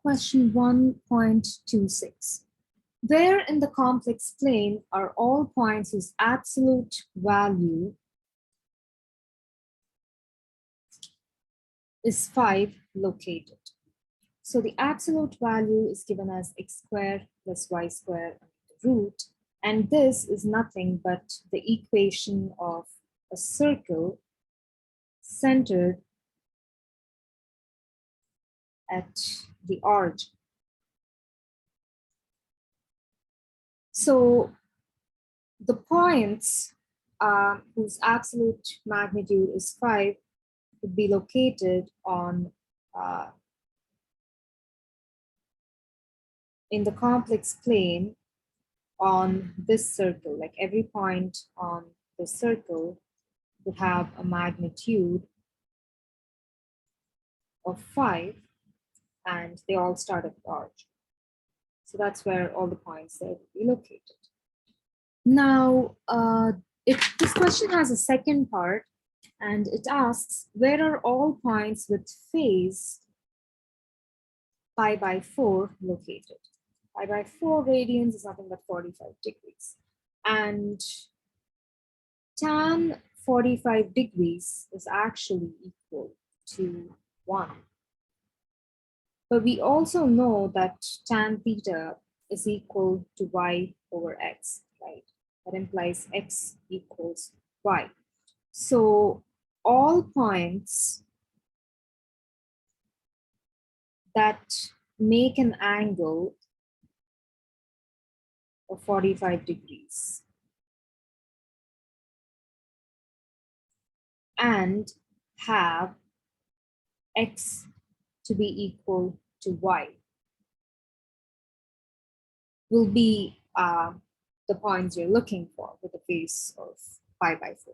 Question 1.26. Where in the complex plane are all points whose absolute value is 5 located? So the absolute value is given as x squared plus y squared under the root, and this is nothing but the equation of a circle centered at the origin. So the points whose absolute magnitude is 5 could be located on in the complex plane on this circle. Like every point on the circle would have a magnitude of 5, and they all start at the origin. So that's where all the points there will be located. Now, this question has a second part, and it asks, where are all points with phase pi by 4 located? Pi by 4 radians is nothing but 45 degrees. And tan 45 degrees is actually equal to 1. But we also know that tan theta is equal to y over x, right? That implies x equals y. So all points that make an angle of 45 degrees and have x to be equal to y will be the points you're looking for with a phase of pi by 4.